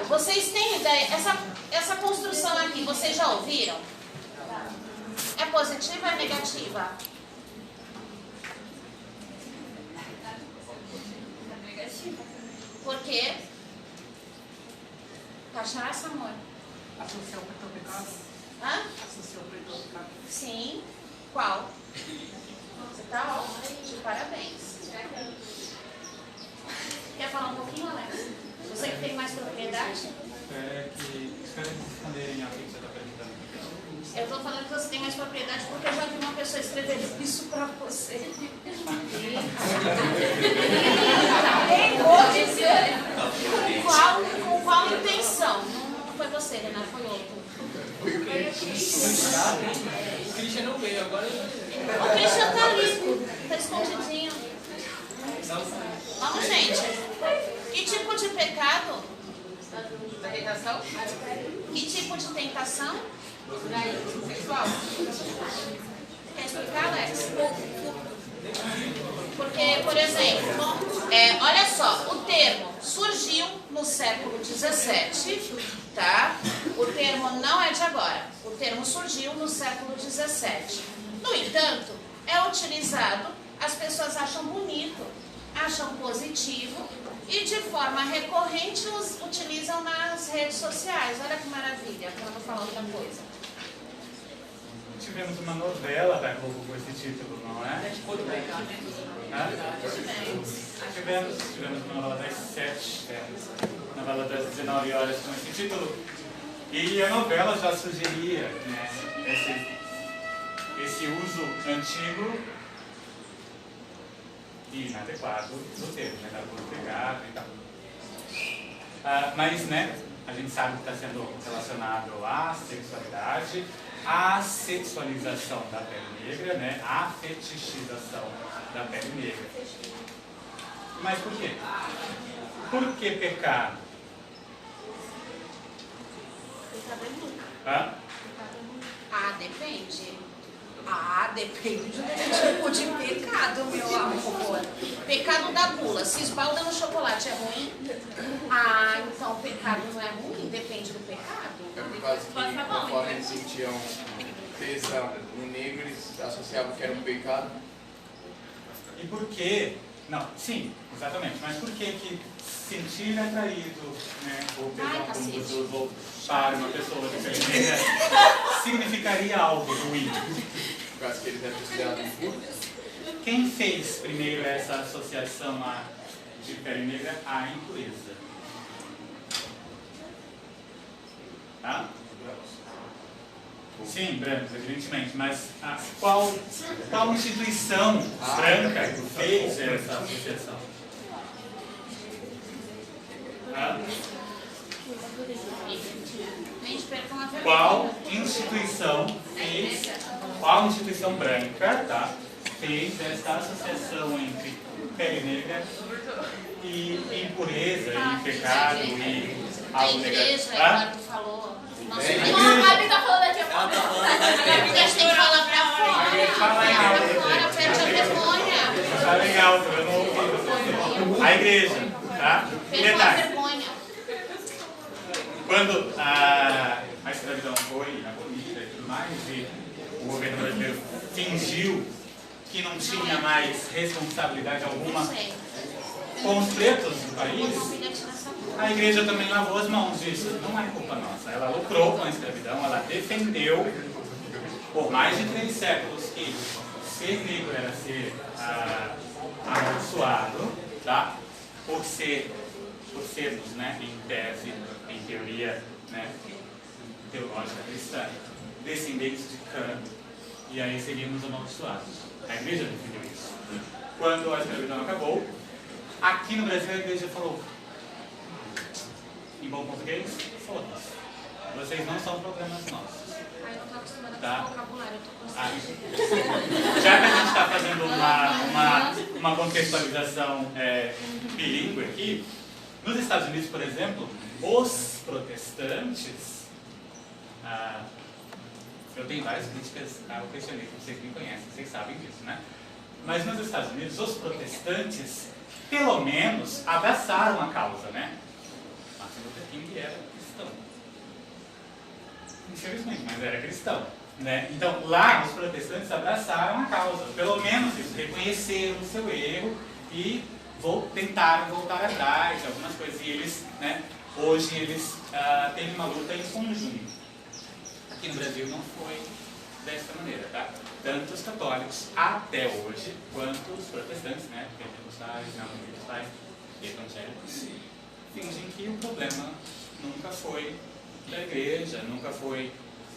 Vocês têm ideia? Essa construção aqui, vocês já ouviram? É positiva ou é negativa? Negativa. Por quê? Cachaça, amor? Associar o pecado. Hã? Associar o pecado. Sim. Qual? Você tá ótimo. De parabéns. Quer falar um pouquinho, Alex? Você que tem mais propriedade? Espero que responderem ao que você está perguntando. Eu estou falando que você tem mais propriedade porque eu já vi uma pessoa escrever isso para você. Com qual intenção? Não foi você, Renato, foi outro. O Christian não veio, agora... O Christian está ali, está escondidinho. Vamos, gente. Que tipo de pecado? Da tentação? Que tipo de tentação? Sexual. Quer explicar, Alex? Porque, por exemplo, olha só, o termo surgiu no século XVII, tá? O termo não é de agora. O termo surgiu no século XVII. No entanto, é utilizado, as pessoas acham bonito, acham positivo e de forma recorrente os utilizam nas redes sociais. Olha que maravilha, para não falar outra coisa. Tivemos uma novela da Globo com esse título, não é? Tivemos uma novela das 7, novela das 19 horas com esse título. E a novela já sugeria, né, esse uso antigo e inadequado do termo, né, da do pecado e tal. Mas, né, a gente sabe que está sendo relacionado à sexualidade, à sexualização da pele negra, né, à fetichização da pele negra. Mas por quê? Por que pecado? Hã? Depende do tipo de pecado, meu amor. Pecado da gula. Se esbalda no chocolate é ruim? Então o pecado não é ruim, depende do pecado. É por causa que, conforme eles sentiam tesão no negro, eles associavam que era um pecado. E por quê? Não, sim, exatamente. Mas por que sentir atraído, né, ou tesão, como você usou, para uma pessoa de pele negra, significaria algo ruim? Por causa que eles eram considerados impuros. Quem fez primeiro essa associação de pele negra à impureza? Tá? Sim, brancos, evidentemente, mas qual instituição branca fez essa associação? Qual instituição branca, tá, fez essa associação entre pele negra e impureza, e pecado, e algo negativo? A igreja, Eduardo falou. Nossa, a Gabi tá falando aqui, a Gabi a gente tem que falar pra fora. Fala em alto. Fora, perde a vergonha. Fala em alto, eu não ouvi você. A igreja, tá? Perde a Detalhe. vergonha. Quando a escravidão foi abolida e tudo mais, e o governo brasileiro fingiu que não tinha mais responsabilidade alguma com os pretos do país, a igreja também lavou as mãos disso. Não é culpa nossa. Ela lucrou com a escravidão, ela defendeu por mais de 3 séculos que ser negro era ser amaldiçoado, tá? Por sermos, né, em tese, em teoria, né, teológica cristã, descendentes de Cã, e aí seríamos amaldiçoados. A igreja defendeu isso. Quando a escravidão acabou, aqui no Brasil a igreja falou, em bom português, foda-se. Vocês não são problemas nossos. Eu não tô acostumada com Tá? esse vocabulário, eu tô com Já que a gente está fazendo uma contextualização bilíngue aqui, nos Estados Unidos, por exemplo, os protestantes, eu tenho várias críticas ao cristianismo, vocês me conhecem, vocês sabem disso, né? Mas nos Estados Unidos, os protestantes, pelo menos, abraçaram a causa, né? Martin Luther King era cristão. Infelizmente, mas era cristão. Né? Então, lá, os protestantes abraçaram a causa, pelo menos isso, reconheceram o seu erro e tentaram voltar atrás de algumas coisas. E eles, né, hoje, eles têm uma luta em conjunto. Aqui no Brasil não foi dessa maneira, tá? Tanto os católicos, até hoje, quanto os protestantes, né, pentecostais, neopentecostais, evangélicos, fingem que o problema nunca foi da igreja, nunca foi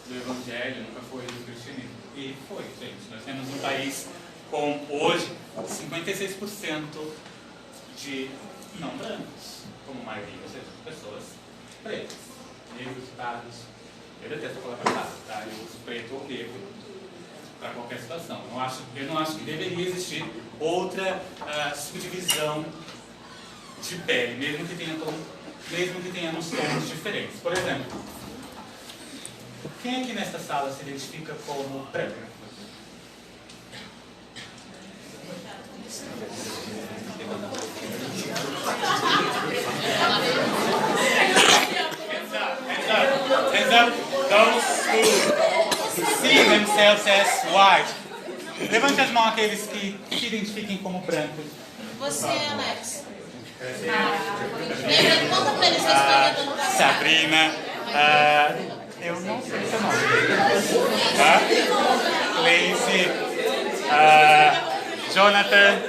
do evangelho, nunca foi do cristianismo. E foi, gente. Nós temos um país com, hoje, 56% de não brancos, como maioria, ou seja, pessoas pretas, negros, pardos. Eu detesto a palavra pardo, tá? Eu uso preto ou negro para qualquer situação. Eu não acho que deveria existir outra subdivisão de pele, mesmo que tenhamos tons diferentes. Por exemplo, quem aqui nesta sala se identifica como branco? Hands up. Those who see themselves as white. Levante as mãos aqueles que se identifiquem como brancos. Você, Alex. Lembra, conta pra eles a história do ano passado. Sabrina. Eu não sei seu nome. Lacey. Jonathan.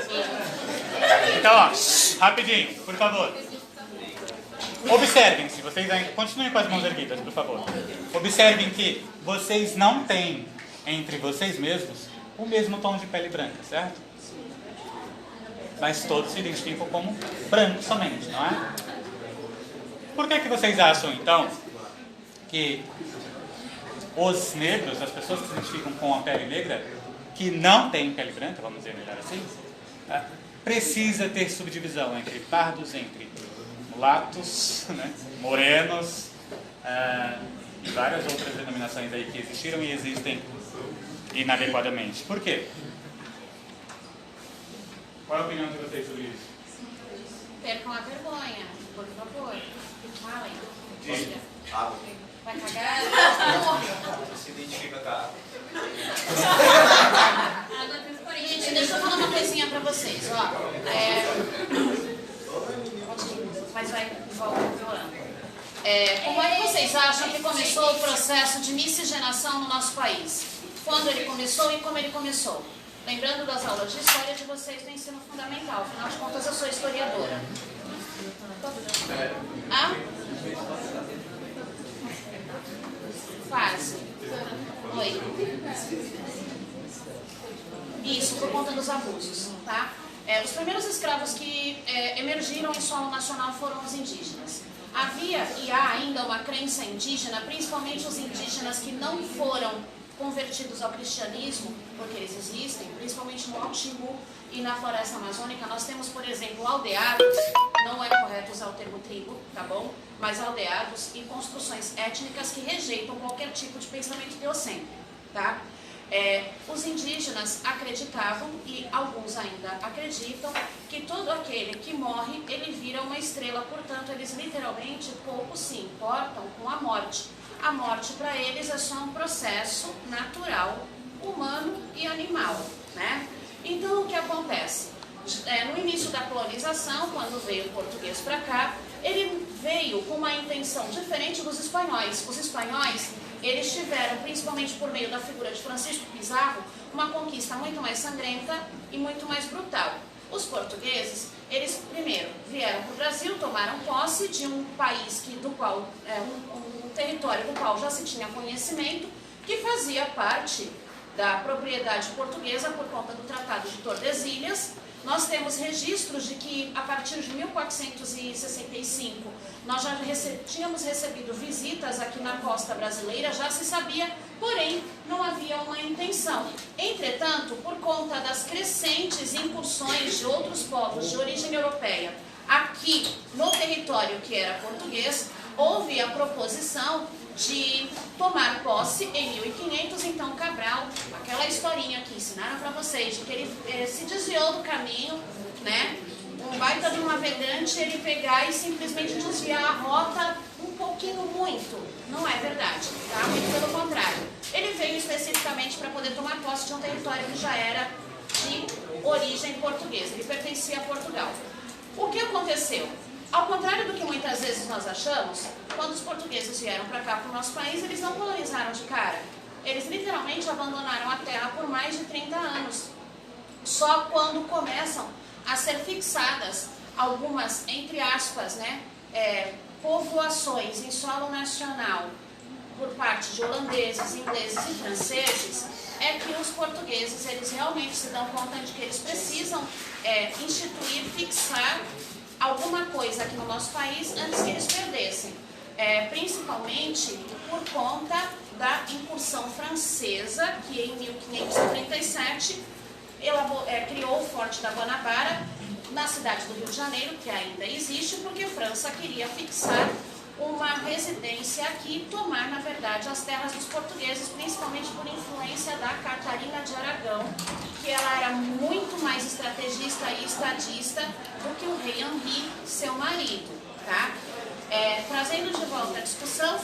Então, ó, rapidinho, por favor. Observem-se, vocês ainda continuem com as mãos erguidas, por favor. Observem que vocês não têm entre vocês mesmos o mesmo tom de pele branca, certo? Mas todos se identificam como brancos somente, não é? Por que vocês acham, então, que os negros, as pessoas que se identificam com a pele negra, que não têm pele branca, vamos dizer melhor assim, precisa ter subdivisão entre pardos, entre mulatos, né, morenos, e várias outras denominações aí que existiram e existem inadequadamente. Por quê? Qual é a opinião de vocês sobre isso? Percam a vergonha, por favor. Falem. Diga. Vai cagar? Se identifica com a água. Gente, deixa eu falar uma coisinha pra vocês, ó. Mas vai violando. Como é que vocês acham que começou o processo de miscigenação no nosso país? Quando ele começou e como ele começou? Lembrando das aulas de história de vocês do ensino fundamental. Afinal de contas, eu sou historiadora. Quase. Oi. Isso, por conta dos abusos, tá? Os primeiros escravos que emergiram em solo nacional foram os indígenas. Havia e há ainda uma crença indígena, principalmente os indígenas que não foram convertidos ao cristianismo, porque eles existem, principalmente no Alto Xingu e na floresta amazônica. Nós temos, por exemplo, aldeados, não é correto usar o termo tribo, tá bom? Mas aldeados e construções étnicas que rejeitam qualquer tipo de pensamento teocêntrico, tá? Os indígenas acreditavam, e alguns ainda acreditam, que todo aquele que morre, ele vira uma estrela, portanto, eles literalmente pouco se importam com a morte. A morte para eles é só um processo natural, humano e animal, né? Então, o que acontece? No início da colonização, quando veio o português para cá, ele veio com uma intenção diferente dos espanhóis. Os espanhóis, eles tiveram, principalmente por meio da figura de Francisco Pizarro, uma conquista muito mais sangrenta e muito mais brutal. Os portugueses, eles primeiro vieram para o Brasil, tomaram posse de um país um território do qual já se tinha conhecimento, que fazia parte da propriedade portuguesa por conta do Tratado de Tordesilhas. Nós temos registros de que, a partir de 1465, nós já tínhamos recebido visitas aqui na costa brasileira, já se sabia, porém, não havia uma intenção. Entretanto, por conta das crescentes incursões de outros povos de origem europeia aqui no território que era português, houve a proposição de tomar posse em 1500. Então Cabral, aquela historinha que ensinaram para vocês, de que ele se desviou do caminho, né? Um baita de um navegante, ele pegar e simplesmente desviar a rota um pouquinho muito. Não é verdade, tá? Muito pelo contrário. Ele veio especificamente para poder tomar posse de um território que já era de origem portuguesa, ele pertencia a Portugal. O que aconteceu? Ao contrário do que muitas vezes nós achamos, quando os portugueses vieram para cá, para o nosso país, eles não colonizaram de cara. Eles literalmente abandonaram a terra por mais de 30 anos. Só quando começam a ser fixadas algumas, entre aspas, né, povoações em solo nacional por parte de holandeses, ingleses e franceses, é que os portugueses eles realmente se dão conta de que eles precisam instituir, fixar alguma coisa aqui no nosso país antes que eles perdessem. Principalmente por conta da incursão francesa, que em 1537 criou o Forte da Guanabara na cidade do Rio de Janeiro, que ainda existe, porque a França queria fixar uma residência aqui e tomar, na verdade, as terras dos portugueses, principalmente por influência da Catarina de Aragão, que ela era muito mais estrategista e estadista do que o rei Henri, seu marido, tá? Trazendo de volta a discussão,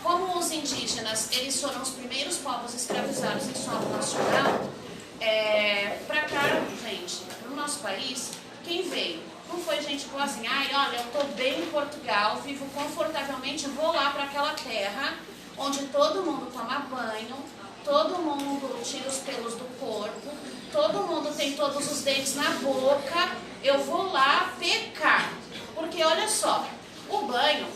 como os indígenas, eles foram os primeiros povos escravizados em solo nacional, para cá, gente, no nosso país, quem veio? Não foi gente boa assim, olha, eu estou bem em Portugal, vivo confortavelmente, vou lá para aquela terra onde todo mundo toma banho, todo mundo tira os pelos do corpo, todo mundo tem todos os dentes na boca, eu vou lá pecar. Porque olha só, o banho,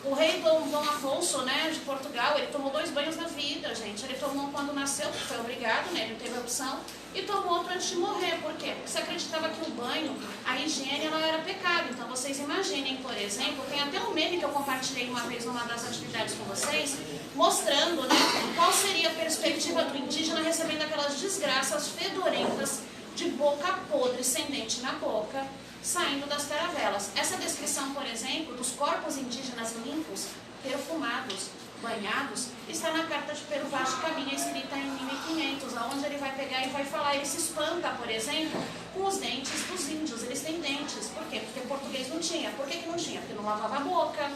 o rei Dom Afonso, né, de Portugal, ele tomou 2 banhos na vida, gente. Ele tomou um quando nasceu, foi obrigado, né, ele não teve opção, e tomou outro antes de morrer. Por quê? Porque você acreditava que o banho, a higiene, ela era pecado. Então vocês imaginem, por exemplo, tem até um meme que eu compartilhei uma vez numa das atividades com vocês, mostrando, né, qual seria a perspectiva do indígena recebendo aquelas desgraças fedorentas de boca podre, sem dente na boca, saindo das caravelas. Essa descrição, por exemplo, dos corpos indígenas limpos, perfumados, banhados, está na carta de Pero Vaz de Caminha, escrita em 1500, onde ele vai pegar e vai falar, ele se espanta, por exemplo, com os dentes dos índios. Eles têm dentes. Por quê? Porque o português não tinha. Por que não tinha? Porque não lavava a boca.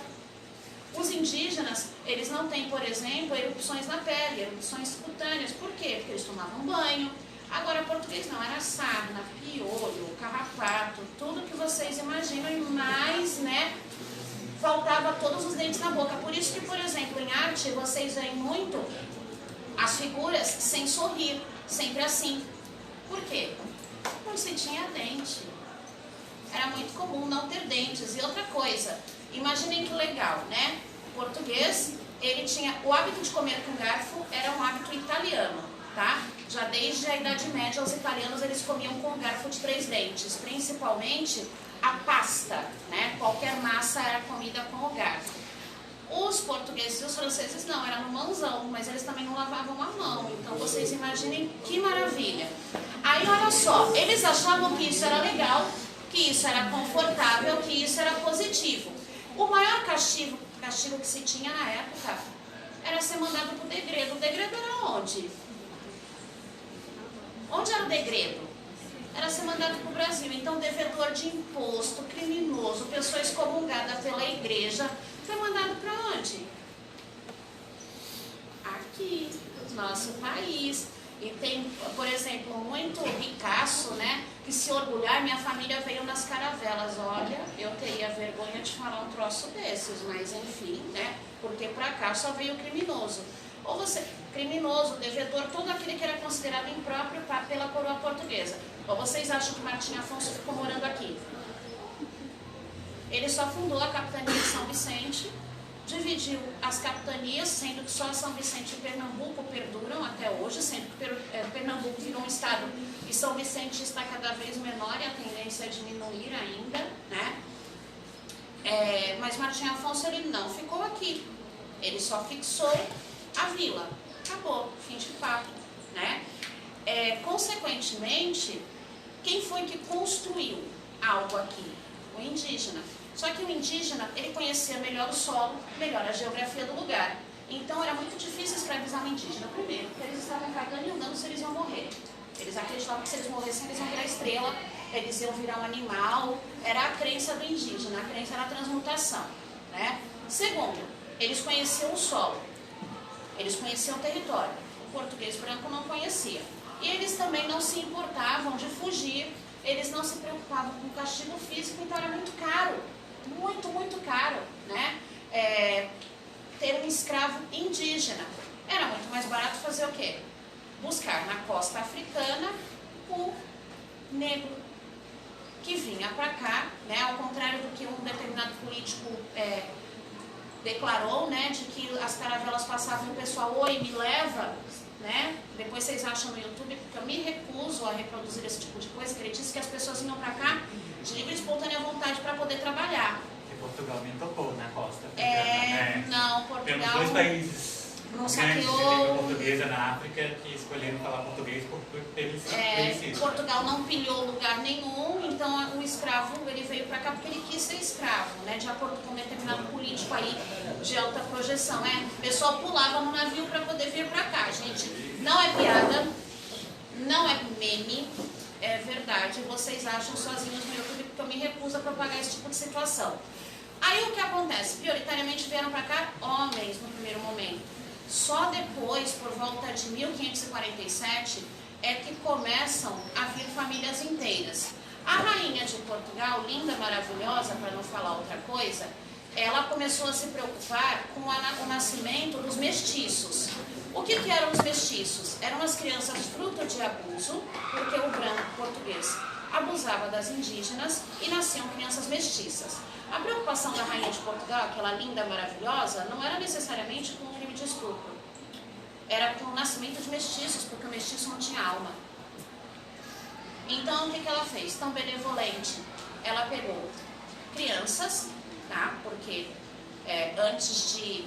Os indígenas, eles não têm, por exemplo, erupções na pele, erupções cutâneas. Por quê? Porque eles tomavam banho. Agora, português não, era sarna, piolho, carrapato, tudo que vocês imaginam e mais, né, faltava todos os dentes na boca. Por isso que, por exemplo, em arte, vocês veem muito as figuras sem sorrir, sempre assim. Por quê? Não se tinha dente. Era muito comum não ter dentes. E outra coisa, imaginem que legal, né? O português, ele tinha o hábito de comer com garfo, era um hábito italiano, tá? Já desde a Idade Média, os italianos eles comiam com garfo de 3 dentes, principalmente a pasta, né? Qualquer massa era comida com o garfo. Os portugueses e os franceses não, era no mãozão, mas eles também não lavavam a mão. Então vocês imaginem que maravilha. Aí olha só, eles achavam que isso era legal, que isso era confortável, que isso era positivo. O maior castigo que se tinha na época era ser mandado para o degredo. O degredo era onde? Onde era o degredo? Era ser mandado para o Brasil. Então, devedor de imposto, criminoso, pessoa excomungada pela igreja, foi mandado para onde? Aqui, nosso país. E tem, por exemplo, muito ricaço, né, que se orgulhar, minha família veio nas caravelas. Olha, eu teria vergonha de falar um troço desses, mas enfim, né, porque para cá só veio criminoso. Ou você, criminoso, devedor, todo aquele que era considerado impróprio pela coroa portuguesa. Ou vocês acham que Martim Afonso ficou morando aqui? Ele só fundou a capitania de São Vicente, dividiu as capitanias, sendo que só São Vicente e Pernambuco perduram até hoje, sendo que Pernambuco virou um estado e São Vicente está cada vez menor e a tendência é diminuir ainda, né? Mas Martim Afonso ele não ficou aqui, ele só fixou a vila, acabou, fim de papo, né? Consequentemente, quem foi que construiu algo aqui? O indígena. Só que o indígena, ele conhecia melhor o solo, melhor a geografia do lugar. Então era muito difícil escravizar um indígena. Primeiro, porque eles estavam cagando e andando se eles iam morrer. Eles acreditavam que se eles morressem, eles iam virar estrela, eles iam virar um animal. Era a crença do indígena, a crença era a transmutação, né? Segundo, eles conheciam o solo, eles conheciam o território. O português branco não conhecia. E eles também não se importavam de fugir, eles não se preocupavam com o castigo físico, então era muito caro, muito caro, né? Ter um escravo indígena. Era muito mais barato fazer o quê? Buscar na costa africana o negro que vinha para cá, né? Ao contrário do que um determinado político declarou, né? De que as caravelas passavam e o pessoal, oi, me leva, né? Depois vocês acham no YouTube, porque eu me recuso a reproduzir esse tipo de coisa, que ele disse que as pessoas vinham para cá de livre e espontânea vontade para poder trabalhar. Portugal nem tocou na costa. Não, Portugal... Temos dois países não grandes de língua saqueou... portuguesa na África que escolheram falar português por ter sido. Portugal não pilhou lugar nenhum, então o escravo ele veio para cá porque ele quis ser escravo, né? De acordo com um determinado político aí de alta projeção. O pessoal pulava no navio para poder vir para cá, gente. Não é piada, não é meme, é verdade. Vocês acham sozinhos no YouTube porque eu me recuso a propagar esse tipo de situação. Aí o que acontece? Prioritariamente vieram para cá homens no primeiro momento. Só depois, por volta de 1547, é que começam a vir famílias inteiras. A rainha de Portugal, linda, maravilhosa, para não falar outra coisa, ela começou a se preocupar com o nascimento dos mestiços. O que eram os mestiços? Eram as crianças fruto de abuso, porque o branco português abusava das indígenas e nasciam crianças mestiças. A preocupação da rainha de Portugal, aquela linda, maravilhosa, não era necessariamente com o crime de estupro. Era com o nascimento de mestiços, porque o mestiço não tinha alma. Então, o que ela fez? Tão benevolente. Ela pegou crianças, tá? Porque antes de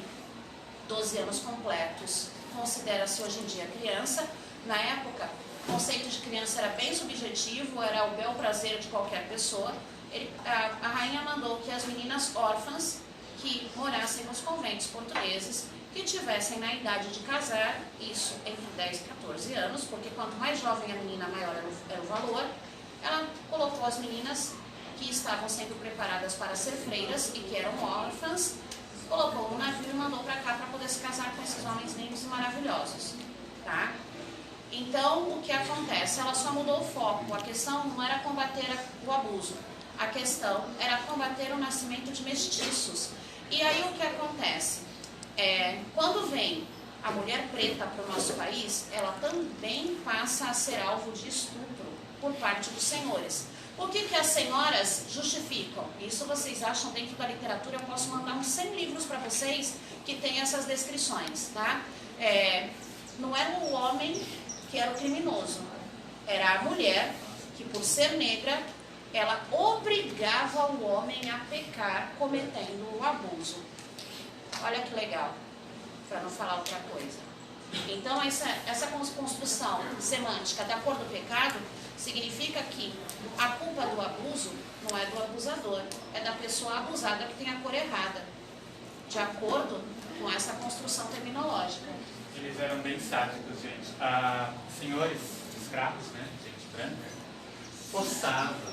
12 anos completos, considera-se hoje em dia criança. Na época, o conceito de criança era bem subjetivo, era o bel prazer de qualquer pessoa. A rainha mandou que as meninas órfãs que morassem nos conventos portugueses, que tivessem na idade de casar, isso entre 10 e 14 anos, porque quanto mais jovem a menina, maior era o valor, ela colocou as meninas que estavam sendo preparadas para ser freiras e que eram órfãs, colocou no navio e mandou para cá para poder se casar com esses homens lindos e maravilhosos, tá? Então, o que acontece? Ela só mudou o foco. A questão não era combater o abuso. A questão era combater o nascimento de mestiços. E aí o que acontece? Quando vem a mulher preta para o nosso país, ela também passa a ser alvo de estupro por parte dos senhores. O que as senhoras justificam? Isso vocês acham dentro da literatura, eu posso mandar uns 100 livros para vocês que tem essas descrições, tá? Não era o homem que era o criminoso, era a mulher que, por ser negra, ela obrigava o homem a pecar cometendo o abuso. Olha que legal, para não falar outra coisa. Então, essa construção semântica da cor do pecado significa que a culpa do abuso não é do abusador, é da pessoa abusada que tem a cor errada, de acordo com essa construção terminológica. Eles eram bem sádicos, gente. Senhores escravos, né, gente branca, forçava,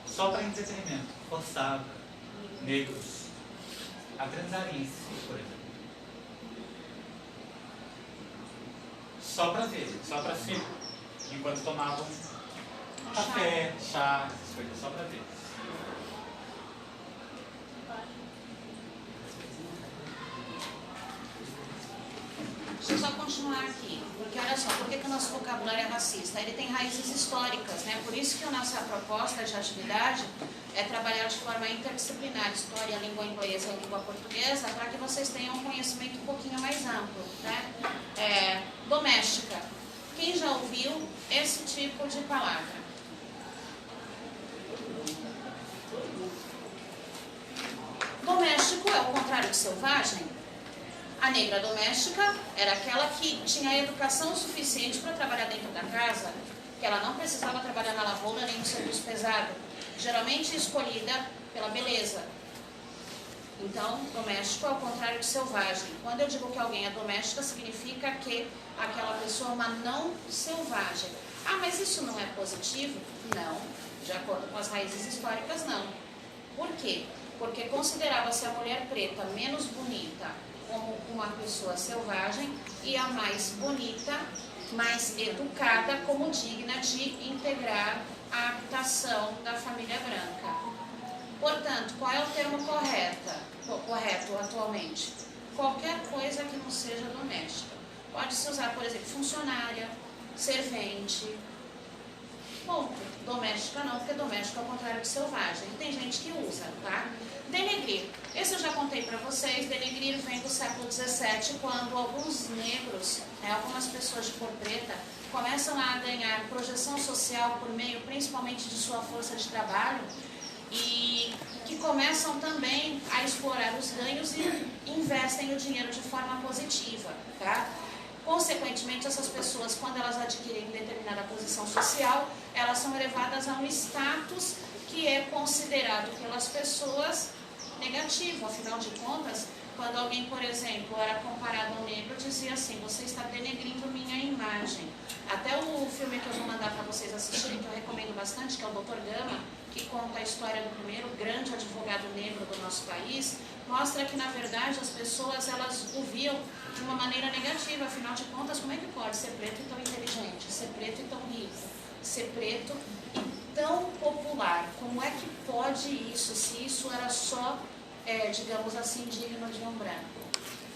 só para entretenimento, forçava negros a transarem, por exemplo. Só para ver, só para si, enquanto tomavam café, chá, essas coisas, só para ver. Deixa eu só continuar aqui, porque olha só, por que o nosso vocabulário é racista? Ele tem raízes históricas, né? Por isso que a nossa proposta de atividade é trabalhar de forma interdisciplinar, história, língua inglesa e língua portuguesa, para que vocês tenham um conhecimento um pouquinho mais amplo, né? Doméstica. Quem já ouviu esse tipo de palavra? Doméstico é o contrário de selvagem. A negra doméstica era aquela que tinha educação suficiente para trabalhar dentro da casa, que ela não precisava trabalhar na lavoura nem no serviço pesado, geralmente escolhida pela beleza, Então, doméstico é o contrário de selvagem. Quando eu digo que alguém é doméstica, significa que aquela pessoa é uma não selvagem. Ah, mas isso não é positivo? Não. De acordo com as raízes históricas, não. Por quê? Porque considerava-se a mulher preta menos bonita como uma pessoa selvagem e a mais bonita, mais educada, como digna de integrar a habitação da família branca. Portanto, qual é o termo correto atualmente? Qualquer coisa que não seja doméstica. Pode-se usar, por exemplo, funcionária, servente. Ponto. Doméstica não, porque doméstica é o contrário de selvagem. Tem gente que usa, tá? Denegrir. Esse eu já contei para vocês. Denegrir vem do século XVII, quando alguns negros, algumas pessoas de cor preta, começam a ganhar projeção social por meio, principalmente, de sua força de trabalho, e que começam também a explorar os ganhos e investem o dinheiro de forma positiva, tá? Consequentemente, essas pessoas, quando elas adquirem determinada posição social, elas são elevadas a um status que é considerado pelas pessoas negativo. Afinal de contas, quando alguém, por exemplo, era comparado ao negro, dizia assim: você está denegrindo minha imagem. Até o filme que eu vou mandar para vocês assistirem, que eu recomendo bastante, que é o Dr. Gama, que conta a história do primeiro grande advogado negro do nosso país, mostra que, na verdade, as pessoas, elas o viam de uma maneira negativa. Afinal de contas, como é que pode ser preto e tão inteligente, ser preto e tão rico, ser preto e tão popular? Como é que pode isso, se isso era só, digamos assim, digno de um branco?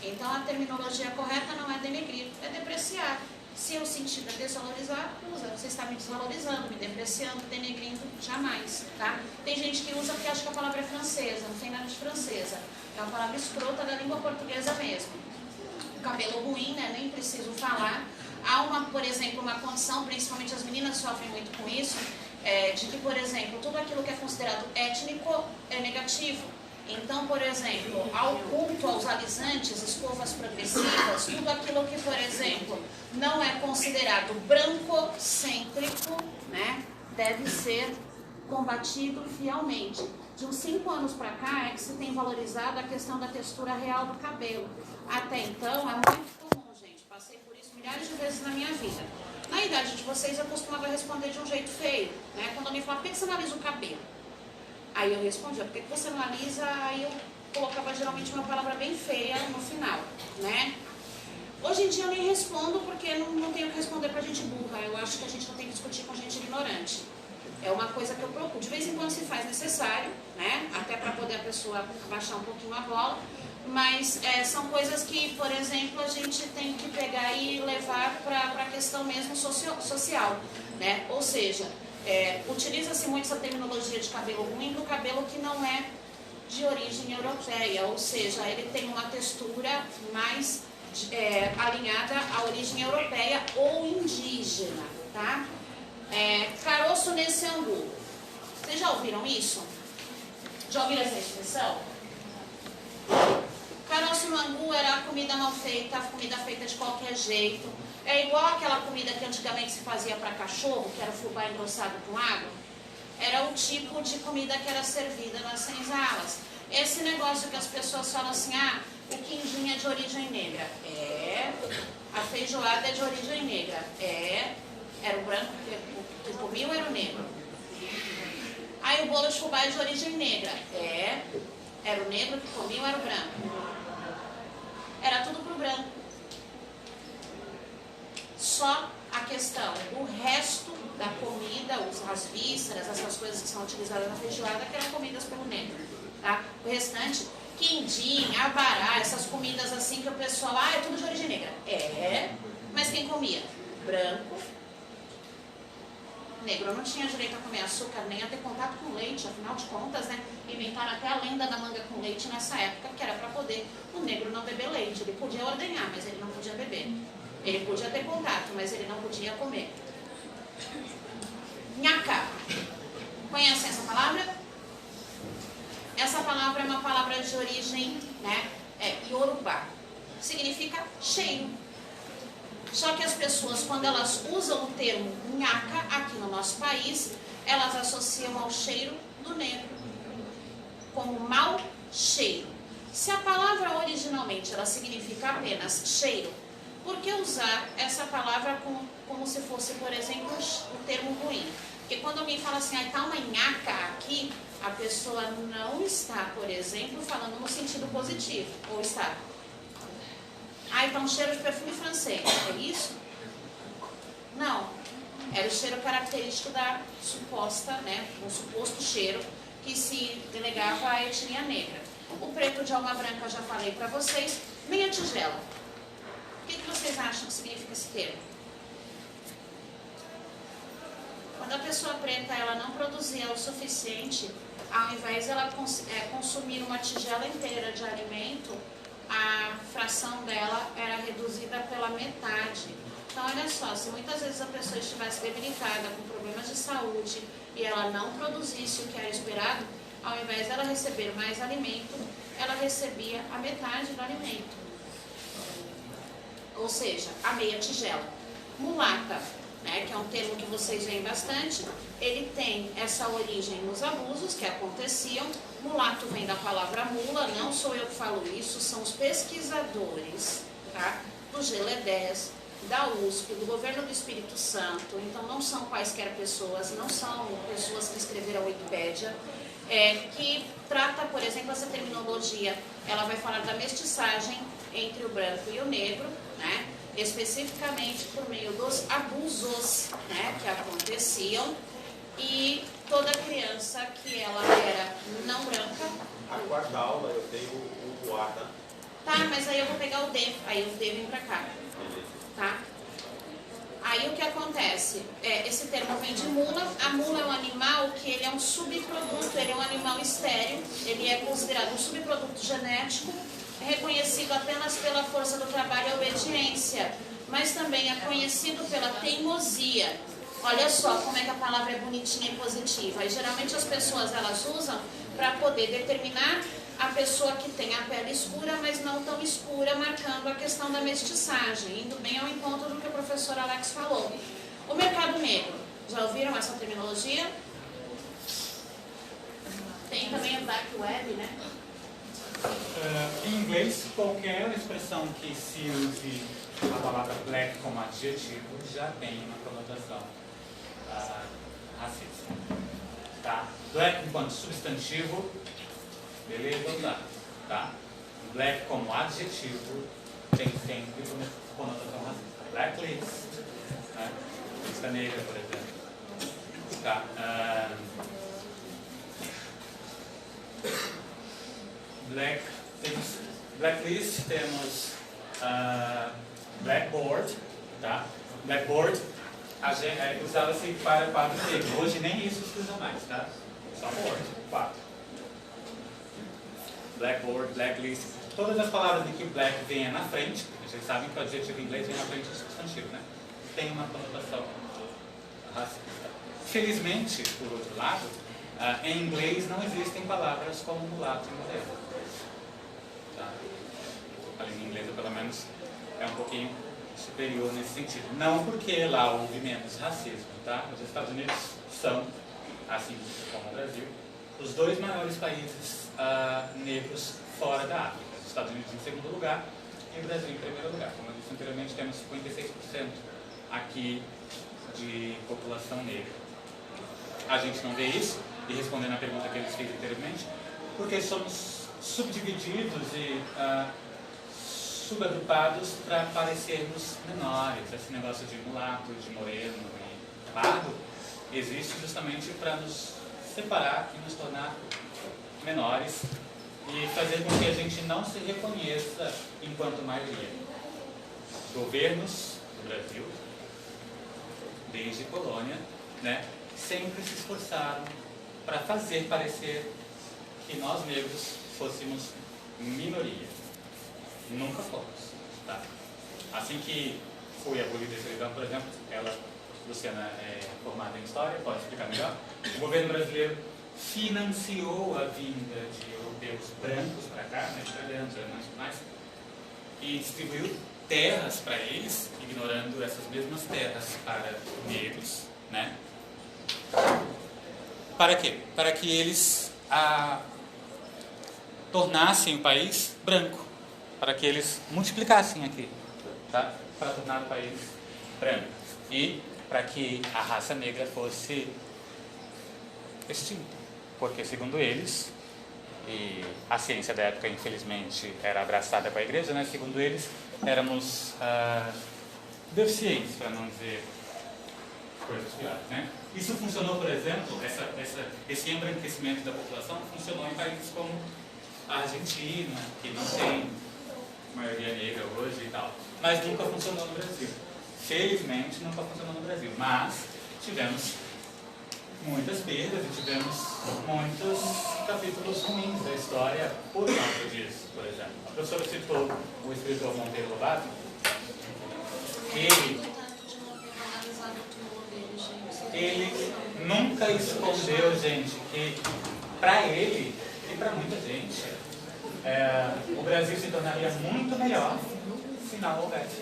Então, a terminologia correta não é denegrir, é depreciar. Se o sentido é desvalorizar, usa. Você está me desvalorizando, me depreciando, denegrindo, jamais, tá? Tem gente que usa porque acha que a palavra é francesa, não tem nada de francesa. É uma palavra escrota da língua portuguesa mesmo. O cabelo ruim, né? Nem preciso falar. Há uma, por exemplo, uma condição, principalmente as meninas sofrem muito com isso, de que, por exemplo, tudo aquilo que é considerado étnico é negativo. Então, por exemplo, ao culto aos alisantes, escovas progressivas, tudo aquilo que, por exemplo, não é considerado brancocêntrico, né, deve ser combatido fielmente. De uns 5 anos para cá é que se tem valorizado a questão da textura real do cabelo. Até então é muito comum, gente. Passei por isso milhares de vezes na minha vida. Na idade de vocês eu costumava responder de um jeito feio, né? Quando alguém falava: por que você não alisa o cabelo? Aí eu respondia: por que você não alisa? Aí eu colocava geralmente uma palavra bem feia no final, né? Hoje em dia eu nem respondo, porque não tenho que responder pra gente burra. Eu acho que a gente não tem que discutir com gente ignorante. É uma coisa que eu procuro. De vez em quando se faz necessário, né? Até para poder a pessoa baixar um pouquinho a bola. Mas são coisas que, por exemplo, a gente tem que pegar e levar para a questão mesmo social, né? Ou seja, utiliza-se muito essa terminologia de cabelo ruim do cabelo que não é de origem europeia. Ou seja, ele tem uma textura mais alinhada à origem europeia ou indígena, tá? Caroço nesse angu. Vocês já ouviram isso? Já ouviram essa expressão? Caroço no angu era a comida mal feita, a comida feita de qualquer jeito. É igual aquela comida que antigamente se fazia para cachorro, que era fubá engrossado com água. Era o tipo de comida que era servida nas senzalas. Esse negócio que as pessoas falam assim: ah, o quindim é de origem negra. A feijoada é de origem negra. Era o branco que comia ou era o negro? Aí o bolo de fubá é de origem negra. Era o negro que comia ou era o branco? Era tudo pro branco. Só a questão, o resto da comida, as vísceras, essas coisas que são utilizadas na feijoada, que eram comidas pelo negro, tá? O restante, quindim, abará, essas comidas assim que o pessoal, é tudo de origem negra. Mas quem comia? Branco. Negro não tinha direito a comer açúcar, nem a ter contato com leite. Afinal de contas, né, inventaram até a lenda da manga com leite nessa época, que era para poder o negro não beber leite. Ele podia ordenhar, mas ele não podia beber. Ele podia ter contato, mas ele não podia comer. Nhaca. Conhecem essa palavra? Essa palavra é uma palavra de origem, né, iorubá. Significa cheiro. Só que as pessoas, quando elas usam o termo nhaca aqui no nosso país, elas associam ao cheiro do negro, como mau cheiro. Se a palavra originalmente ela significa apenas cheiro, por que usar essa palavra como se fosse, por exemplo, o termo ruim? Porque quando alguém fala assim, ah, tá uma nhaca aqui, a pessoa não está, por exemplo, falando no sentido positivo, ou está? Ah, então um cheiro de perfume francês, é isso? Não, era o cheiro característico da suposta, né, um suposto cheiro que se delegava à etnia negra. O preto de alma branca, já falei para vocês, nem a tigela. O que vocês acham que significa esse termo? Quando a pessoa preta ela não produzia o suficiente, ao invés de ela consumir uma tigela inteira de alimento, a fração dela era reduzida pela metade. Então, olha só, se muitas vezes a pessoa estivesse debilitada, com problemas de saúde, e ela não produzisse o que era esperado, ao invés dela receber mais alimento, ela recebia a metade do alimento. Ou seja, a meia tigela. Mulata, né, que é um termo que vocês veem bastante, ele tem essa origem nos abusos que aconteciam. Mulato vem da palavra mula, não sou eu que falo isso, são os pesquisadores, tá, do GLE10, da USP, do governo do Espírito Santo. Então não são quaisquer pessoas, não são pessoas que escreveram a Wikipédia, que trata, por exemplo, essa terminologia, ela vai falar da mestiçagem entre o branco e o negro, né, especificamente por meio dos abusos, né, que aconteciam, e toda criança que ela era não branca. A quarta aula eu tenho o A, tá? Tá, mas aí eu vou pegar o D, aí o D vem pra cá, tá? Aí o que acontece? Esse termo vem de mula. A mula é um animal que ele é um subproduto, ele é um animal estéril, ele é considerado um subproduto genético, reconhecido apenas pela força do trabalho e obediência, mas também é conhecido pela teimosia. Olha só como é que a palavra é bonitinha e positiva. E geralmente as pessoas elas usam para poder determinar a pessoa que tem a pele escura, mas não tão escura, marcando a questão da mestiçagem, indo bem ao encontro do que o professor Alex falou. O mercado negro, já ouviram essa terminologia? Tem também o dark web, né? Em inglês, qualquer expressão que se use a palavra black como adjetivo já tem uma conotação racista. Tá? Black enquanto substantivo, beleza? Tá? Black como adjetivo tem sempre uma conotação racista. Blacklist, né? Lista negra, por exemplo. Tá? Blacklist, temos blackboard, tá? Blackboard usava-se para quadro negro. Hoje nem isso se usa mais, tá? Só board, quadro. Blackboard, blacklist. Todas as palavras em que black vem na frente, vocês sabem que o adjetivo em inglês vem na frente do substantivo, né? Tem uma conotação racista. Felizmente, por outro lado, em inglês não existem palavras como mulato e modelo. Tá? A língua inglesa, pelo menos, é um pouquinho superior nesse sentido. Não porque lá houve menos racismo, tá? Os Estados Unidos são, assim como o Brasil, os dois maiores países negros fora da África. Os Estados Unidos em segundo lugar e o Brasil em primeiro lugar. Como eu disse anteriormente, temos 56% aqui de população negra. A gente não vê isso, e respondendo a pergunta que eles fizeram anteriormente, porque somos subdivididos e subagrupados para parecermos menores. Esse negócio de mulato, de moreno e pardo existe justamente para nos separar e nos tornar menores e fazer com que a gente não se reconheça enquanto maioria. Governos do Brasil, desde colônia, né, sempre se esforçaram para fazer parecer que nós negros fôssemos minoria. Nunca fomos. Tá? Assim que foi abolida a escravidão, por exemplo, ela, Luciana, é formada em História, pode explicar melhor, o governo brasileiro financiou a vinda de europeus brancos para cá, né, italianos, alemães e tudo mais, e distribuiu terras para eles, ignorando essas mesmas terras para negros, né? Para quê? Para que eles tornassem o país branco, para que eles multiplicassem aqui, tá? Para tornar o país branco e para que a raça negra fosse extinta, porque segundo eles, e a ciência da época infelizmente era abraçada para a igreja, né? Segundo eles éramos deficientes, para não dizer coisas piores, né? Isso funcionou, por exemplo, esse embranquecimento da população funcionou em países como a Argentina, que não tem maioria negra hoje e tal, mas nunca funcionou no Brasil. Felizmente nunca funcionou no Brasil, mas tivemos muitas perdas e tivemos muitos capítulos ruins da história por causa disso, por exemplo. A professora citou o escritor Monteiro Lobato. Ele nunca escondeu, gente, que para ele e para muita gente, o Brasil se tornaria muito melhor se não houvesse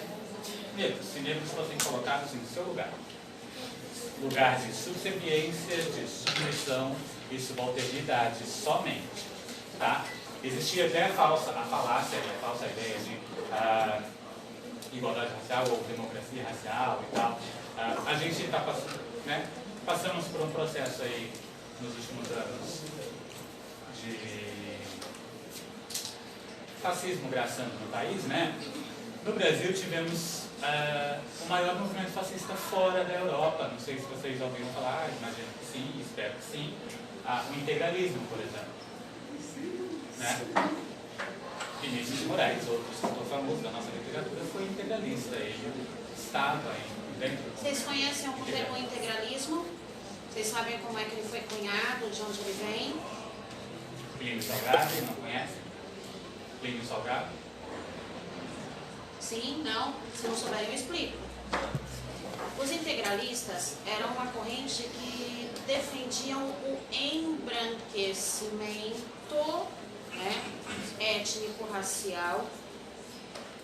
negros, se negros fossem colocados em seu lugar. Lugar de subserviência, de submissão e subalternidade somente, tá? Existia até a falácia, a falsa ideia de igualdade racial ou democracia racial e tal. A gente está passamos por um processo aí nos últimos anos de fascismo graçando no país, né? No Brasil tivemos o maior movimento fascista fora da Europa. Não sei se vocês já ouviram falar, imagino que sim, espero que sim. O integralismo, por exemplo. Né? Vinícius de Moraes, outro escritor famoso da nossa literatura, foi integralista. Ele estava dentro. Vocês conhecem o termo integralismo? Vocês sabem como é que ele foi cunhado, de onde ele vem? Plínio Salgado, não conhece? Plínio Salgado? Sim, não. Se não souber, eu explico. Os integralistas eram uma corrente que defendiam o embranquecimento, né, étnico-racial,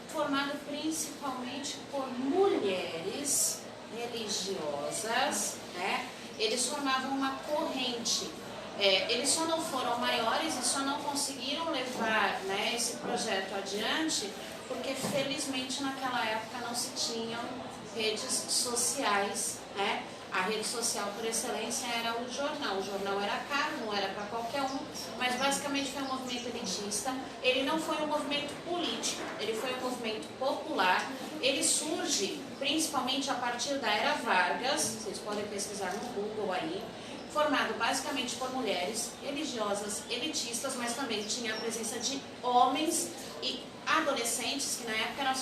formado principalmente por mulheres religiosas, né? Eles formavam uma corrente. Eles só não foram maiores e só não conseguiram levar, né, esse projeto adiante porque, felizmente, naquela época não se tinham redes sociais, né? A rede social por excelência era o jornal era caro, não era para qualquer um, mas basicamente foi um movimento elitista. Ele não foi um movimento político, ele foi um movimento popular. Ele surge principalmente a partir da Era Vargas, vocês podem pesquisar no Google aí, formado basicamente por mulheres religiosas, elitistas, mas também tinha a presença de homens e adolescentes, que na época eram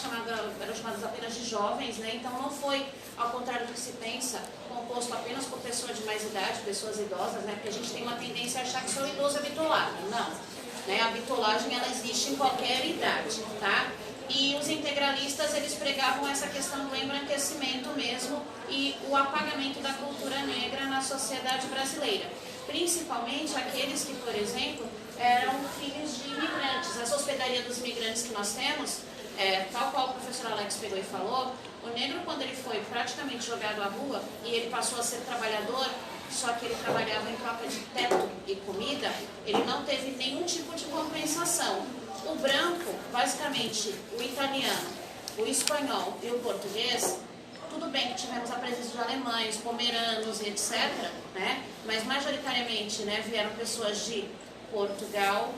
chamados apenas de jovens, né? Então não foi, ao contrário do que se pensa, composto apenas por pessoas de mais idade, pessoas idosas, né? Porque a gente tem uma tendência a achar que só o idoso é bitolado. Não, né? A bitolagem, ela existe em qualquer idade, tá? E os integralistas, eles pregavam essa questão do embranquecimento mesmo e o apagamento da cultura negra na sociedade brasileira. Principalmente aqueles que, por exemplo, eram filhos de imigrantes. Essa hospedaria dos imigrantes que nós temos, tal qual o professor Alex pegou e falou, o negro, quando ele foi praticamente jogado à rua e ele passou a ser trabalhador, só que ele trabalhava em troca de teto e comida, ele não teve nenhum tipo de compensação. O branco, basicamente, o italiano, o espanhol e o português, tudo bem que tivemos a presença de alemães, pomeranos e etc., né? Mas majoritariamente, né, vieram pessoas de Portugal,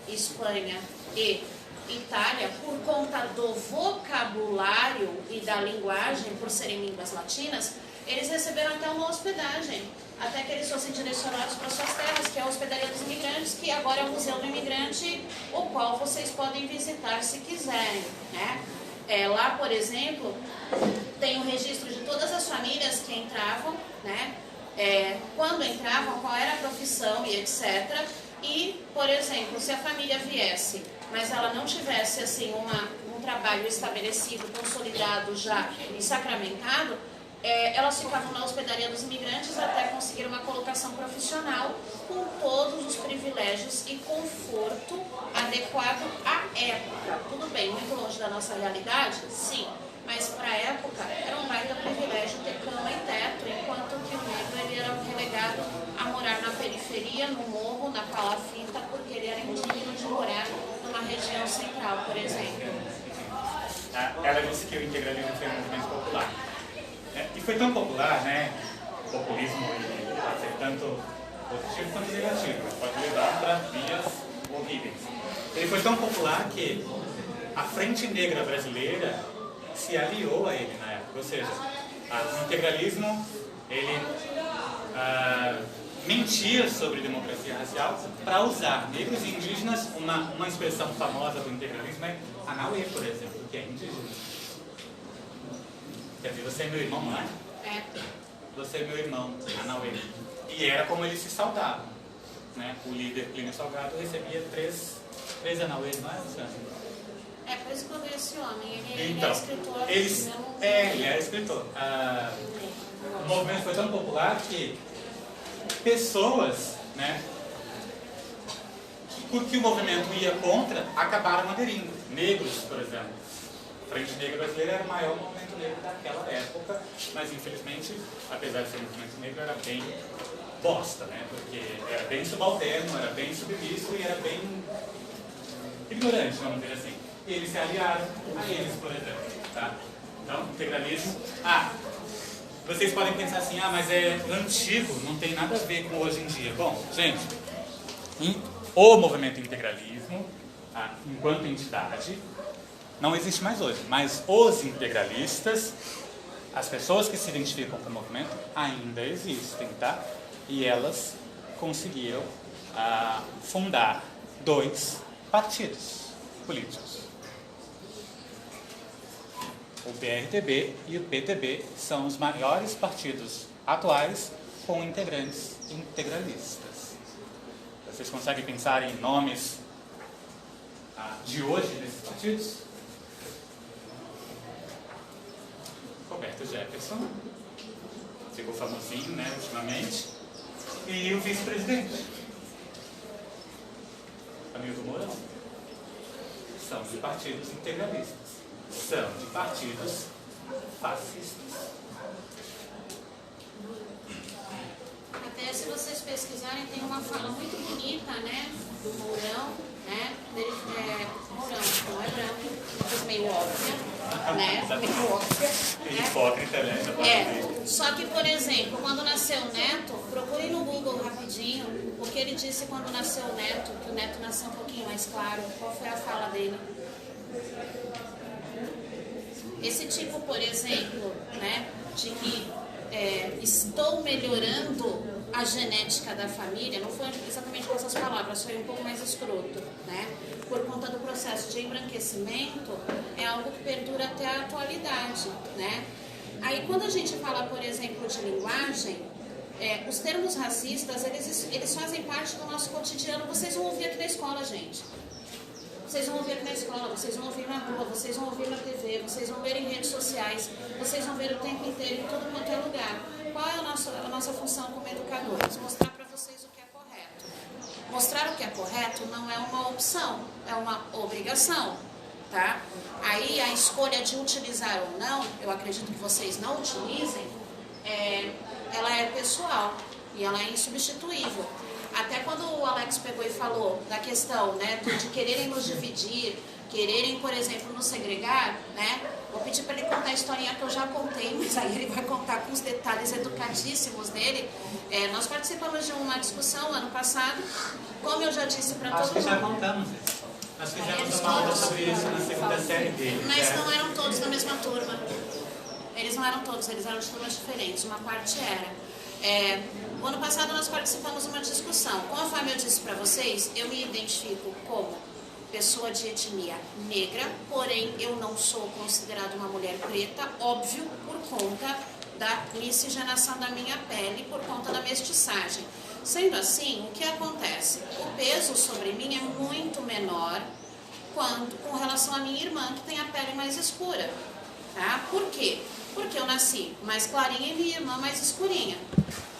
Espanha e Itália, por conta do vocabulário e da linguagem, por serem línguas latinas, eles receberam até uma hospedagem, até que eles fossem direcionados para suas terras, que é a Hospedaria dos Imigrantes, que agora é o Museu do Imigrante, o qual vocês podem visitar se quiserem, né? Lá, por exemplo, tem o registro de todas as famílias que entravam, né? Quando entravam, qual era a profissão e etc. E, por exemplo, se a família viesse, mas ela não tivesse assim, um trabalho estabelecido, consolidado já e sacramentado, elas ficavam na Hospedaria dos Imigrantes até conseguir uma colocação profissional com todos os privilégios e conforto adequado à época. Tudo bem, muito longe da nossa realidade? Sim, mas para a época era um baita privilégio ter cama e teto, enquanto que o negro ele era relegado a morar na periferia, no morro, na palafita porque ele era indigno de morar numa região central, por exemplo. Ela disse que o integralismo foi um movimento popular. E foi tão popular, né? O populismo pode ser tanto positivo quanto negativo. Pode levar para vias horríveis. Ele foi tão popular que a Frente Negra Brasileira se aliou a ele na época. Ou seja, o integralismo, ele mentia sobre democracia racial para usar negros e indígenas. Uma expressão famosa do integralismo é Anauê, por exemplo, que é indígena. Quer dizer, você é meu irmão, não é? É. Você é meu irmão, Anauê. E era como eles se saudavam, né? O líder Plínio Salgado recebia três Anauês, não é, Luciano? É, por isso que eu vi esse homem. Ele Então, é escritor. ele era escritor. O movimento foi tão popular que pessoas, né, porque o movimento ia contra, acabaram aderindo. Negros, por exemplo. A Frente Negra Brasileira era o maior movimento negro daquela época, mas infelizmente, apesar de ser um movimento negro, era bem bosta, né? Porque era bem subalterno, era bem submisso e era bem ignorante, vamos dizer assim. E eles se aliaram a eles, por exemplo. Tá? Então, integralismo. Vocês podem pensar assim, mas é antigo, não tem nada a ver com hoje em dia. Bom, gente, o movimento integralismo, enquanto entidade, não existe mais hoje. Mas os integralistas, as pessoas que se identificam com o movimento, ainda existem, tá? E elas conseguiram fundar 2 partidos políticos. O PRTB e o PTB são os maiores partidos atuais com integrantes integralistas. Vocês conseguem pensar em nomes de hoje desses partidos? Roberto Jefferson, ficou famosinho, né, ultimamente, e o vice-presidente, Hamilton Mourão, são de partidos integralistas. São de partidos fascistas. Até se vocês pesquisarem, tem uma fala muito bonita, né, do Mourão, né, Mourão, não é branco, uma coisa meio óbvia, né, meio óbvia. Hipócrita, né? Só que, por exemplo, quando nasceu o Neto, procurem no Google rapidinho o que ele disse quando nasceu o Neto, que o Neto nasceu um pouquinho mais claro. Qual foi a fala dele? Esse tipo, por exemplo, né, de que estou melhorando a genética da família, não foi exatamente com essas palavras, foi um pouco mais escroto, né? Por conta do processo de embranquecimento, é algo que perdura até a atualidade, né? Aí, quando a gente fala, por exemplo, de linguagem, os termos racistas, eles fazem parte do nosso cotidiano. Vocês vão ouvir aqui na escola, gente. Vocês vão ouvir aqui na escola, vocês vão ouvir na rua, vocês vão ouvir na TV, vocês vão ver em redes sociais, vocês vão ver o tempo inteiro, em todo quanto é lugar. Qual é a nossa função como educadores? Mostrar para vocês o que é correto. Mostrar o que é correto não é uma opção, é uma obrigação, tá? Aí a escolha de utilizar ou não, eu acredito que vocês não utilizem, ela é pessoal e ela é insubstituível. Até quando o Alex pegou e falou da questão, né, de quererem nos dividir, quererem, por exemplo, nos segregar, né? Vou pedir para ele contar a historinha que eu já contei, mas aí ele vai contar com os detalhes educadíssimos dele. Nós participamos de uma discussão ano passado, como eu já disse para todo mundo. Acho que já contamos isso. Nós fizemos uma aula sobre isso na segunda série dele. Mas não eram todos da mesma turma. Eles não eram todos, eles eram de turmas diferentes. Uma parte era. O ano passado nós participamos de uma discussão. Conforme eu disse para vocês, eu me identifico como pessoa de etnia negra, porém eu não sou considerada uma mulher preta, óbvio, por conta da miscigenação da minha pele, por conta da mestiçagem. Sendo assim, o que acontece? O peso sobre mim é muito menor com relação à minha irmã, que tem a pele mais escura. Tá? Por quê? Porque eu nasci mais clarinha e minha irmã mais escurinha.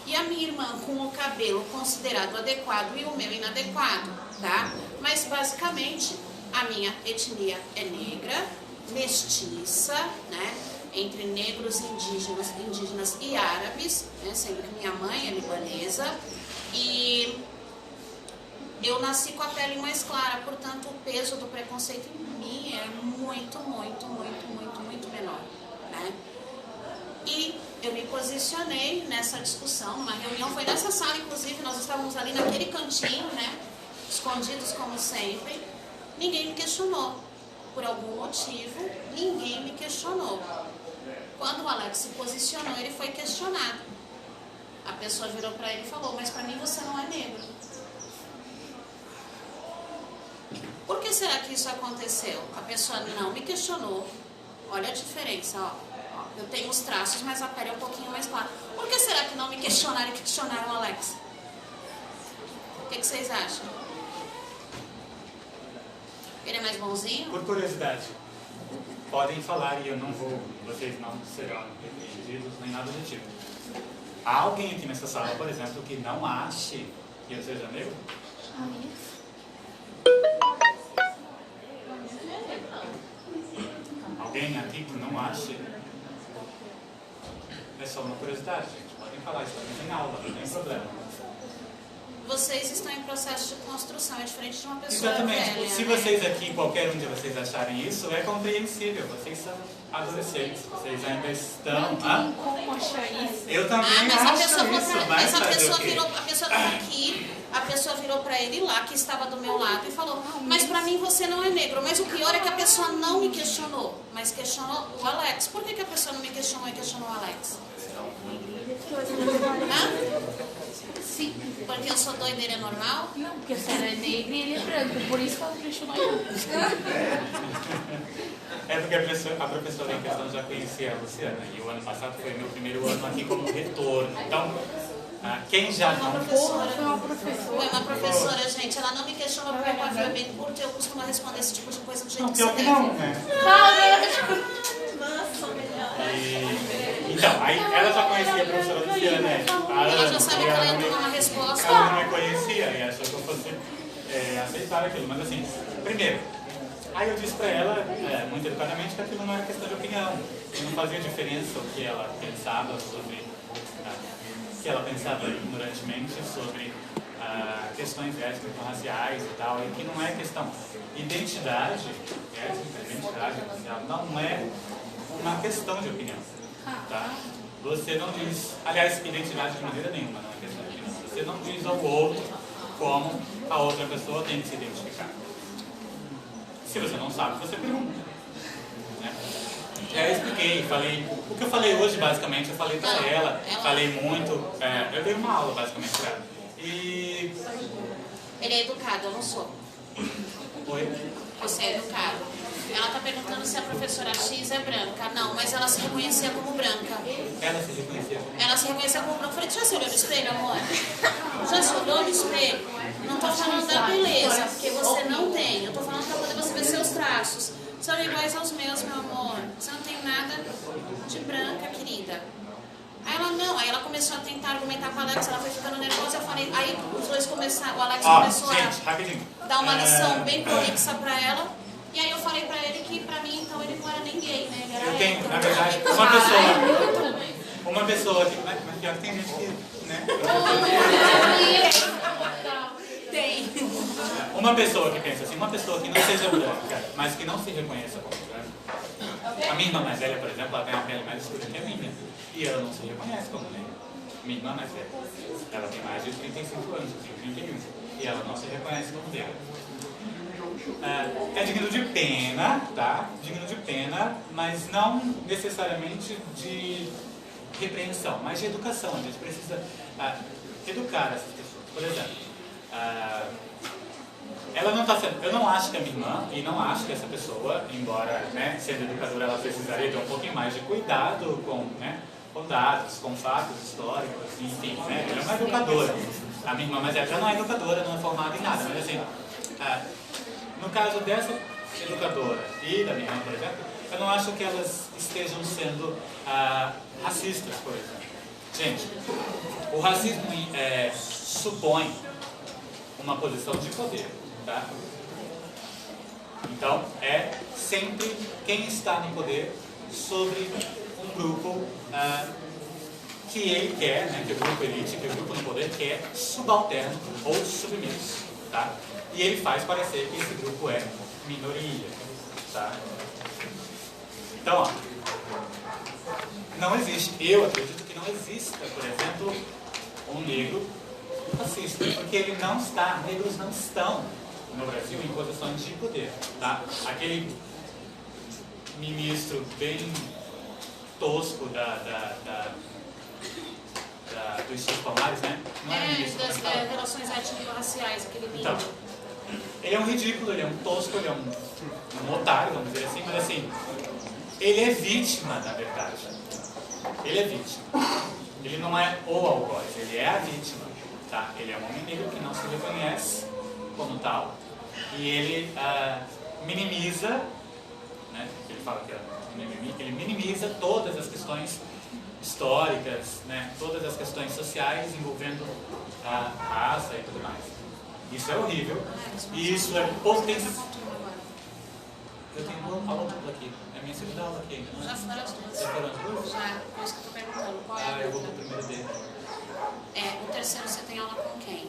E a minha irmã com o cabelo considerado adequado e o meu inadequado, tá? Mas basicamente a minha etnia é negra, mestiça, né? Entre negros, indígenas e árabes, né? Sendo que minha mãe é libanesa. E eu nasci com a pele mais clara, portanto o peso do preconceito em mim é muito, muito, muito, muito, muito menor, né? E eu me posicionei nessa discussão, numa reunião, foi nessa sala, inclusive, nós estávamos ali naquele cantinho, né? Escondidos como sempre. Ninguém me questionou. Por algum motivo, ninguém me questionou. Quando o Alex se posicionou, ele foi questionado. A pessoa virou para ele e falou, mas para mim você não é negro. Por que será que isso aconteceu? A pessoa não me questionou. Olha a diferença, ó. Eu tenho os traços, mas a pele é um pouquinho mais clara. Por que será que não me questionaram e questionaram o Alex? O que vocês acham? Ele é mais bonzinho? Por curiosidade, podem falar e eu não vou, vocês não serão repreendidos nem nada do tipo. Há alguém aqui nessa sala, por exemplo, que não ache que eu seja negro? Alguém aqui que não ache? É só uma curiosidade, gente. Podem falar, isso também tem aula, não tem problema. Vocês estão em processo de construção, é diferente de uma pessoa Exatamente. velha. Se vocês aqui, qualquer um de vocês acharem isso, é compreensível. Vocês são adolescentes, vocês ainda estão... Não tem como achar isso. Eu também mas a acho pessoa isso, mas mas a fazer pessoa o quê? virou, a pessoa estava aqui, a pessoa virou para ele lá, que estava do meu lado, e falou, mas para mim você não é negro. Mas o pior é que a pessoa não me questionou, mas questionou o Alex. Por que a pessoa não me questionou e questionou o Alex? Hã? Sim. Porque eu sou doida e ele é normal? Não, porque a senhora é negra e ele é branco, por isso que ela questionou ele. É porque a professora em questão já conhecia a Luciana, e o ano passado foi meu primeiro ano aqui como retorno. Então, quem já não... Foi uma professora. Foi uma professora, gente. Ela não me questionou porque eu havia bem curto e eu costumo responder esse tipo de coisa do jeito Não, que pior você que deve. não, né? Nossa, melhor. Então, aí ela já conhecia a professora Luciana, né? Ela já sabe que ela entrou numa Ela resposta. não me conhecia e achou que eu fosse aceitar aquilo. Mas assim, primeiro, aí eu disse pra ela, muito educadamente, que aquilo não era questão de opinião. Que não fazia diferença o que ela pensava sobre... que ela pensava ignorantemente sobre questões étnico-raciais e tal, e que não é questão. Identidade étnica, identidade racial, não é uma questão de opinião. Tá? Você não diz, aliás, identidade de maneira nenhuma não é questão de opinião. Você não diz ao outro como a outra pessoa tem que se identificar. Se você não sabe, você pergunta. Né? Já expliquei, falei, o que eu falei hoje basicamente, eu falei pra ela, falei muito, eu dei uma aula basicamente pra ela. E... Ele é educado, eu não sou. Oi? Você é educado. Ela está perguntando se a professora X é branca. Não, mas ela se reconhecia como branca. Ela se reconhecia. Ela se reconhecia como branca. Eu falei, já se olhou no espelho, amor? Já se olhou no espelho? Não estou falando da beleza, porque você não tem. Eu estou falando para poder você ver seus traços. São iguais aos meus, meu amor. Você não tem nada de branca, querida. Aí ela não, aí ela começou a tentar argumentar com a Alex, ela foi ficando nervosa, eu falei, aí os dois começaram, o Alex começou a dar uma lição bem prolixa pra ela, e aí eu falei pra ele que pra mim então ele não era nem gay, né? Ele era Eu tenho, hétero. na verdade, uma pessoa que, mas pior que tem gente que, né? Tem. Uma pessoa que pensa assim, uma pessoa que não seja branca, mas que não se reconheça como branca. A minha irmã mais velha, por exemplo, ela tem a pele mais escura que a minha. E ela não se reconhece como negra. Minha irmã mais velha. Ela tem mais de 35 anos, eu tenho 31. E ela não se reconhece como negra. É digno de pena, tá? Digno de pena, mas não necessariamente de repreensão, mas de educação. A gente precisa educar essas pessoas. Por exemplo, ela não está sendo... Eu não acho que a minha irmã, e não acho que essa pessoa, embora, né, sendo educadora, ela precisaria ter um pouquinho mais de cuidado com, né, com dados, com fatos históricos, enfim, né? Ela é uma educadora. A minha irmã, mas ela não é educadora, não é formada em nada, mas assim, no caso dessa educadora e da minha irmã, por exemplo, eu não acho que elas estejam sendo racistas, por exemplo. Gente, o racismo supõe uma posição de poder, tá? Então, é sempre quem está no poder sobre um grupo que ele quer, né, que o grupo elite, que o grupo no poder quer subalterno ou submisso. tá? E ele faz parecer que esse grupo é minoria, tá? Então, ó, não existe, eu acredito que não exista, por exemplo, um negro fascista, porque ele não está, negros não estão no Brasil em posições de poder, tá? Aquele ministro bem tosco dos Chico Palmares, né? Não é ministro, das relações étnico-raciais, aquele menino. então, ele é um ridículo, ele é um tosco, ele é um otário, vamos dizer assim, mas assim, ele é vítima, na verdade. Ele é vítima. Ele não é o algoz, ele é a vítima, tá? Ele é um homem negro que não se reconhece como tal e ele minimiza, né? Ele fala que ele minimiza todas as questões históricas, né? Todas as questões sociais envolvendo a raça e tudo mais. Isso é horrível e isso é potencial. Eu tenho aula dupla aqui, é a minha segunda aula aqui ainda, não é? Já foram as duas. Já foram as duas? Já, por isso que eu tô perguntando. Qual é a Eu vou dúvida? pro primeiro dele. O terceiro você tem aula com quem?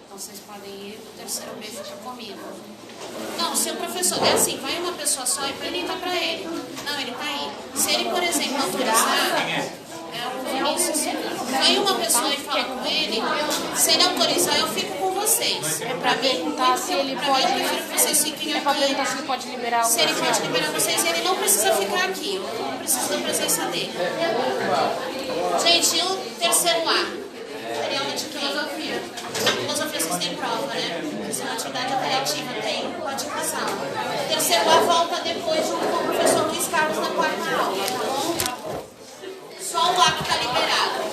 Então vocês podem ir, o terceiro B fica comigo. Não, se o professor, é assim, vai uma pessoa só e pergunta pra ele. Não, ele tá aí. Se ele, por exemplo, autorizar, Quem é? o Vinícius. Vai uma pessoa e fala com ele, se ele autorizar, eu fico com vocês. É pra perguntar se ele pode. Eu prefiro que vocês fiquem É pra perguntar se aqui. ele pode liberar o. Se ele pode liberar vocês, ele não precisa ficar aqui. Eu não preciso da presença dele. Gente, e o terceiro A? Seria aula de filosofia. Filosofia vocês têm prova, né? Se é uma atividade alternativa, tem, pode passar. O terceiro A volta depois junto com o professor Luiz Carlos na quarta aula, tá bom? Só o A que está liberado.